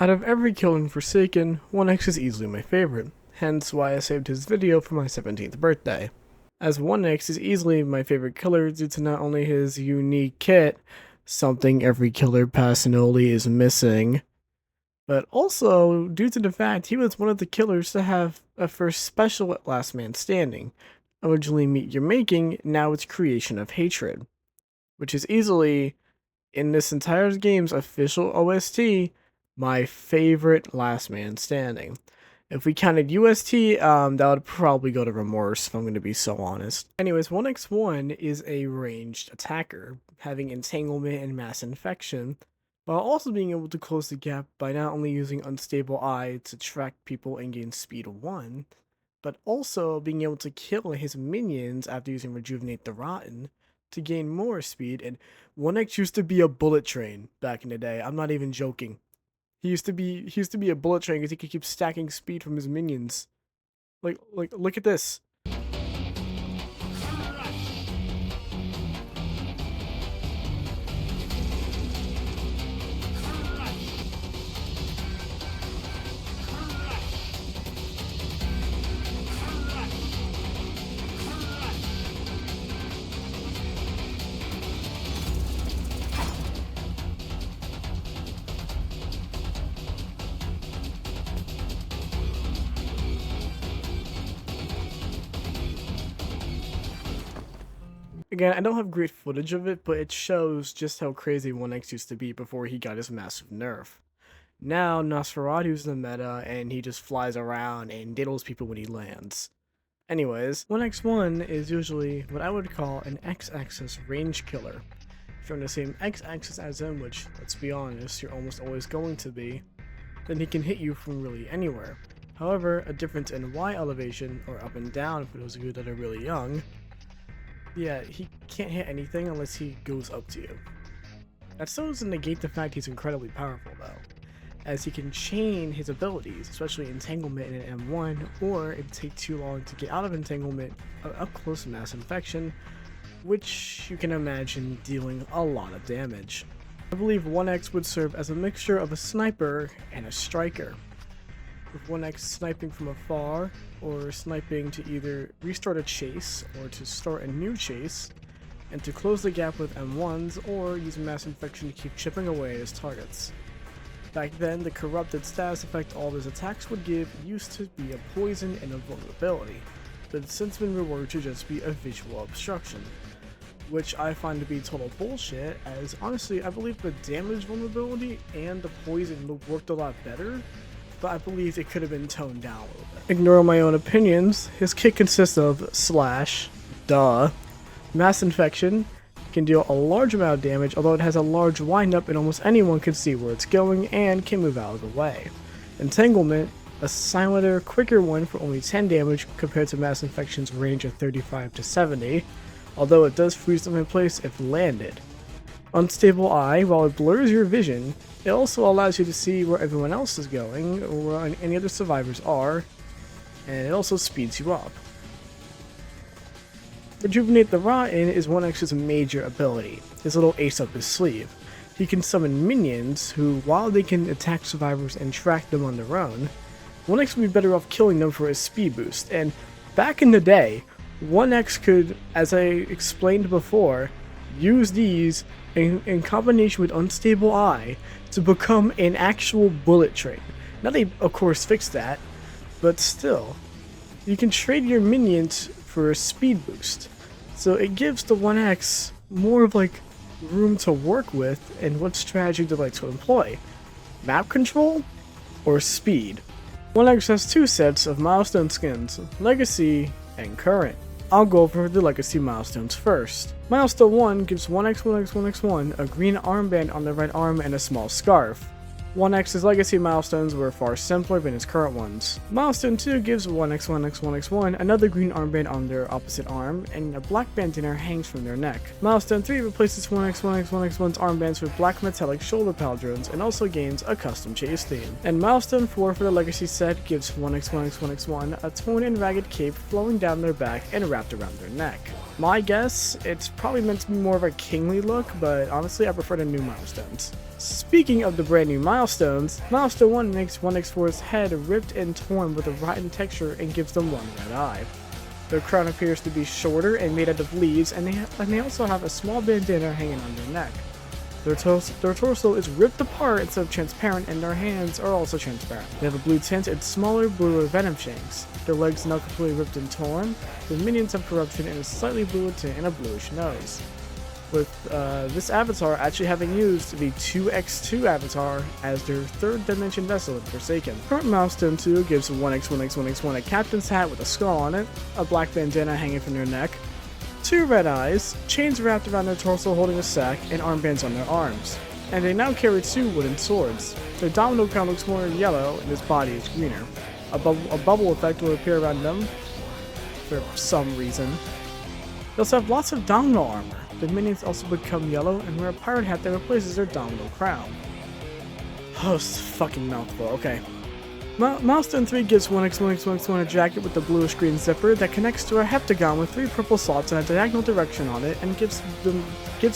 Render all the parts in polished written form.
Out of every kill in Forsaken, 1x is easily my favorite, hence why I saved his video for my 17th birthday. As 1x is easily my favorite killer due to not only his unique kit, something every killer passionately is missing, but also due to the fact he was one of the killers to have a first special at Last Man Standing. Originally Meet Your Making, now it's Creation of Hatred, which is easily, in this entire game's official OST, my favorite Last Man Standing. If we counted UST, that would probably go to Remorse, if I'm going to be so honest. Anyways, 1x1 is a ranged attacker, having entanglement and mass infection, while also being able to close the gap by not only using Unstable Eye to track people and gain speed 1, but also being able to kill his minions after using Rejuvenate the Rotten to gain more speed. And 1x used to be a bullet train back in the day. I'm not even joking. He used to be a bullet train because he could keep stacking speed from his minions. Like look at this. Again, I don't have great footage of it, but it shows just how crazy 1x used to be before he got his massive nerf. Now, Nosferatu's the meta, and he just flies around and diddles people when he lands. Anyways, 1x1 is usually what I would call an x-axis range killer. If you're on the same x-axis as him, which, let's be honest, you're almost always going to be, then he can hit you from really anywhere. However, a difference in Y elevation, or up and down for those of you that are really young, yeah, he can't hit anything unless he goes up to you. That still doesn't negate the fact he's incredibly powerful though, as he can chain his abilities, especially entanglement in an M1, or it'd take too long to get out of entanglement, up close mass infection, which you can imagine dealing a lot of damage. I believe 1x would serve as a mixture of a sniper and a striker, with 1x sniping from afar, or sniping to either restart a chase, or to start a new chase, and to close the gap with M1s, or use mass infection to keep chipping away at his targets. Back then, the corrupted status effect all of his attacks would give used to be a poison and a vulnerability, but it's since been reworked to just be a visual obstruction, which I find to be total bullshit, as honestly I believe the damage vulnerability and the poison worked a lot better, but I believe it could have been toned down a little bit. Ignore my own opinions, his kit consists of mass infection, can deal a large amount of damage, although it has a large windup and almost anyone can see where it's going and can move out of the way. Entanglement, a silenter, quicker one for only 10 damage compared to mass infection's range of 35 to 70, although it does freeze them in place if landed. Unstable Eye, while it blurs your vision, it also allows you to see where everyone else is going, or where any other survivors are, and it also speeds you up. Rejuvenate the Rotten is 1x's major ability, his little ace up his sleeve. He can summon minions who, while they can attack survivors and track them on their own, 1x would be better off killing them for his speed boost, and back in the day, 1x could, as I explained before, use these in combination with Unstable Eye to become an actual bullet train. Now they of course fixed that, but still, you can trade your minions for a speed boost. So it gives the 1x more of like room to work with and what strategy they like to employ. Map control or speed. 1x has two sets of milestone skins, Legacy and Current. I'll go over the Legacy milestones first. Milestone 1 gives 1x1x1x1 a green armband on the right arm and a small scarf. 1x's Legacy milestones were far simpler than his current ones. Milestone 2 gives 1x1x1x1 another green armband on their opposite arm, and a black bandana hangs from their neck. Milestone 3 replaces 1x1x1x1's armbands with black metallic shoulder pauldrons and also gains a custom chase theme. And Milestone 4 for the Legacy set gives 1x1x1x1 a torn and ragged cape flowing down their back and wrapped around their neck. My guess, it's probably meant to be more of a kingly look, but honestly I prefer the new milestones. Speaking of the brand new milestones, Milestone 1 makes 1x4's head ripped and torn with a rotten texture and gives them one red eye. Their crown appears to be shorter and made out of leaves, and they also have a small bandana hanging on their neck. Their torso is ripped apart instead of transparent, and their hands are also transparent. They have a blue tint and smaller, bluer venom shanks. Their legs are now completely ripped and torn. Their minions have corruption and a slightly bluer tint and a bluish nose. With this avatar actually having used the 2x2 avatar as their third dimension vessel in Forsaken. Current Milestone 2 gives 1x1x1x1 a captain's hat with a skull on it, a black bandana hanging from their neck, 2 red eyes, chains wrapped around their torso holding a sack, and armbands on their arms. And they now carry 2 wooden swords. Their domino crown looks more yellow and his body is greener. A bubble effect will appear around them for some reason. They also have lots of domino armor. The minions also become yellow and wear a pirate hat that replaces their domino crown. Oh, it's a fucking mouthful. Okay. Milestone 3 gives 1x1x1x1 a jacket with a bluish green zipper that connects to a heptagon with 3 purple slots and a diagonal direction on it, and gives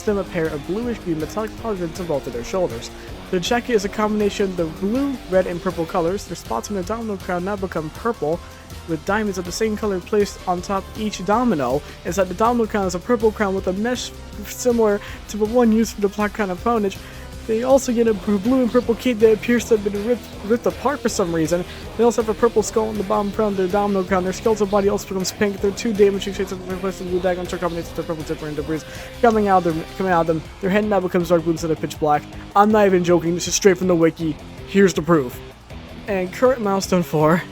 them a pair of bluish green metallic polygons on both of their shoulders. The jacket is a combination of the blue, red, and purple colors. Their spots on the domino crown now become purple, with diamonds of the same color placed on top each domino. Inside the domino crown is a purple crown with a mesh similar to the one used for the black crown opponent. They also get a blue and purple cape that appears to have been ripped apart for some reason. They also have a purple skull on the bottom crown of their domino crown. Their skeletal body also becomes pink. Their 2 damaging shades of replaced with blue daggers are combinations with their purple zipper and debris coming out of them. Their head now becomes dark blue instead of pitch black. I'm not even joking, this is straight from the wiki. Here's the proof. And current Milestone 4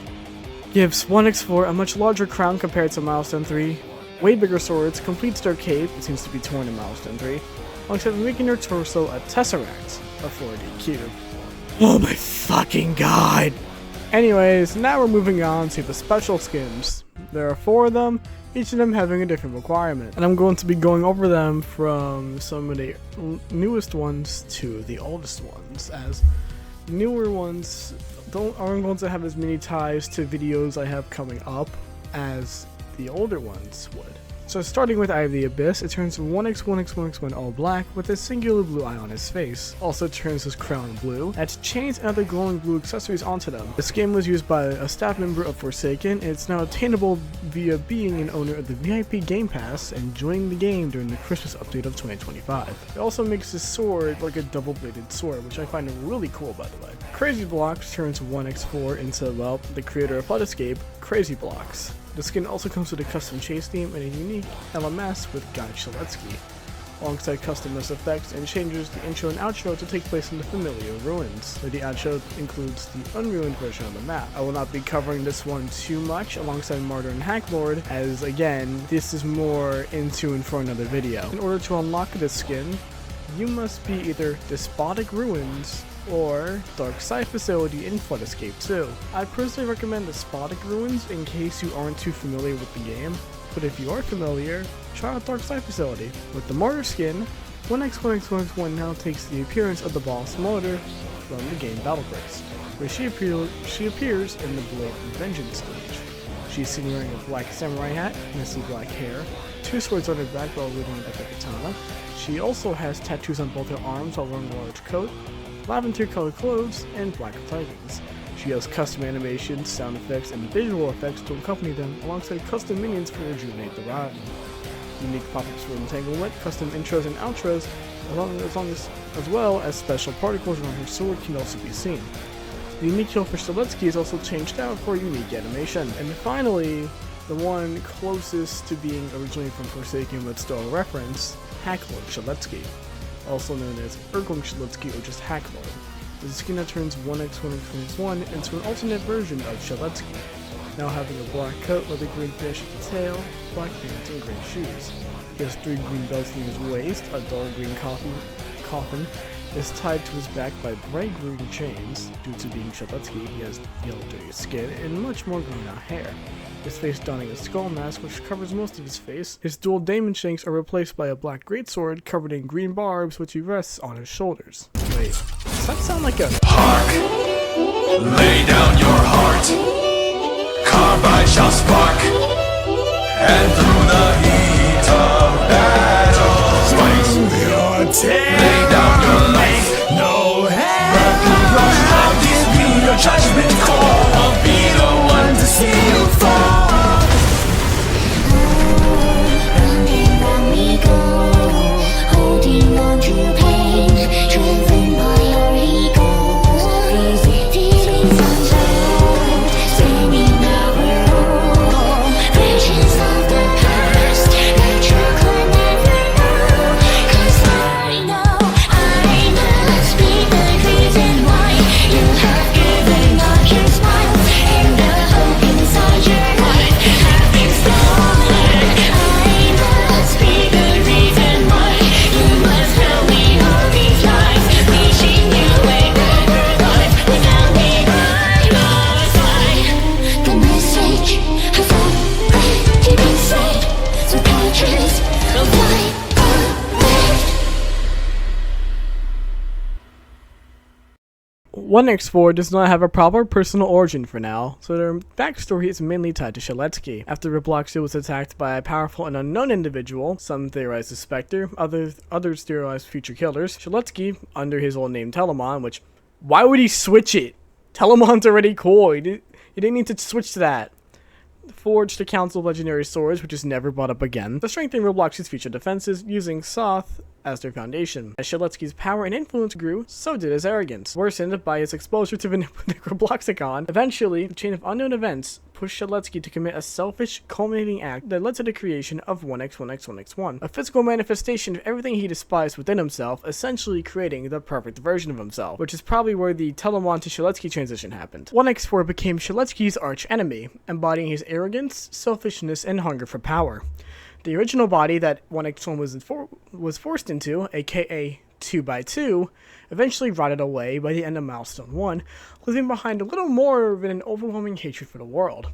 gives 1x4 a much larger crown compared to Milestone 3, way bigger swords, completes their cape, it seems to be torn in Milestone 3, alongside making their torso a tesseract, a 4D cube. Oh my fucking god! Anyways, now we're moving on to the special skins. There are 4 of them, each of them having a different requirement, and I'm going to be going over them from some of the newest ones to the oldest ones, as newer ones aren't going to have as many ties to videos I have coming up as the older ones would. So starting with Eye of the Abyss, it turns 1x1x1x1 all black with a singular blue eye on his face. Also turns his crown blue, adds chains and other glowing blue accessories onto them. The skin was used by a staff member of Forsaken, and it's now attainable via being an owner of the VIP Game Pass and joining the game during the Christmas update of 2025. It also makes his sword like a double-bladed sword, which I find really cool by the way. Crazy Blocks turns 1x4 into, well, the creator of Flood Escape, Crazy Blocks. The skin also comes with a custom chase theme and a unique LMS with Guy Shaletsky, alongside customized effects, and changes the intro and outro to take place in the familiar ruins. The outro includes the unruined version of the map. I will not be covering this one too much alongside Martyr and Hacklord, as again, this is more into and for another video. In order to unlock this skin, you must be either Despotic Ruins or Dark Side Facility in Flood Escape 2. I personally recommend Despotic Ruins in case you aren't too familiar with the game, but if you are familiar, try out Dark Side Facility. With the Martyr skin, 1x1x1x1 now takes the appearance of the boss Martyr from the game Battle Grace, where she appears in the Blade Vengeance stage. She's seen wearing a black samurai hat, messy black hair, 2 swords on her back while wielding an epic katana. She also has tattoos on both her arms while wearing a large coat, lavender colored clothes, and black leggings. She has custom animations, sound effects, and visual effects to accompany them, alongside custom minions for Rejuvenate the Rotten. Unique pop-ups for entanglement, custom intros and outros, as well as special particles around her sword can also be seen. The unique kill for Shaletsky is also changed out for unique animation. And finally, the one closest to being originally from Forsaken but still a reference, Hacklord Shaletsky, also known as Ergling Shaletsky or just Hacklord. The skin that turns 1x1x1 into an alternate version of Shaletsky, now having a black coat with a green finish at the tail, black pants, and green shoes. He has 3 green belts near his waist, a dull green coffin is tied to his back by bright green chains. Due to being Shaletsky, he has yellow dirty skin and much more grown out hair. His face donning a skull mask which covers most of his face. His dual daemon shanks are replaced by a black greatsword covered in green barbs which he rests on his shoulders. Wait, does that sound like a— Hark! Lay down your heart. Carbide shall spark, and through the heat of 1x4 does not have a proper personal origin for now, so their backstory is mainly tied to Shaletsky. After Robloxia was attacked by a powerful and unknown individual, some theorize the Spectre, others theorize future killers, Shaletsky, under his old name Telemon, which, why would he switch it? Telemon's already cool, he didn't need to switch to that. Forged the Council of Legendary Swords, which is never brought up again, to strengthen Roblox's future defenses, using Soth as their foundation. As Shaletsky's power and influence grew, so did his arrogance, worsened by his exposure to Robloxicon. Eventually, the chain of unknown events pushed Shaletsky to commit a selfish, culminating act that led to the creation of 1x1x1x1, a physical manifestation of everything he despised within himself, essentially creating the perfect version of himself, which is probably where the Telemon to Shaletsky transition happened. 1x4 became Shaletsky's arch enemy, embodying his arrogance, selfishness, and hunger for power. The original body that 1x1 was forced into, aka 2x2, eventually rotted away by the end of Milestone 1, leaving behind a little more than an overwhelming hatred for the world.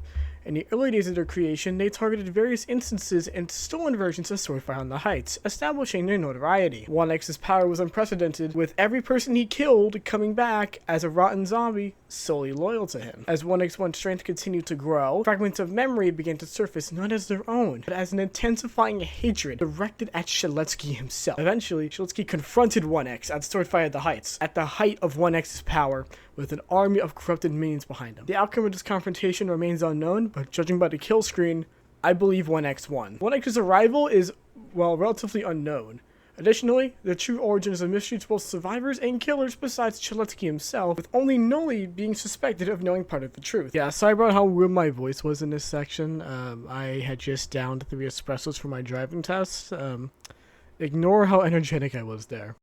In the early days of their creation, they targeted various instances and stolen versions of Swordfire on the Heights, establishing their notoriety. 1x's power was unprecedented, with every person he killed coming back as a rotten zombie solely loyal to him. As 1x1's strength continued to grow, fragments of memory began to surface not as their own, but as an intensifying hatred directed at Shaletsky himself. Eventually, Shaletsky confronted 1x at Swordfire at the Heights, at the height of 1x's power, with an army of corrupted minions behind him. The outcome of this confrontation remains unknown, but judging by the kill screen, I believe 1x won. 1x's arrival is, well, relatively unknown. Additionally, the true origin is a mystery to both survivors and killers besides Shaletsky himself, with only Noli being suspected of knowing part of the truth. Yeah, sorry about how weird my voice was in this section. I had just downed 3 espressos for my driving test. Ignore how energetic I was there.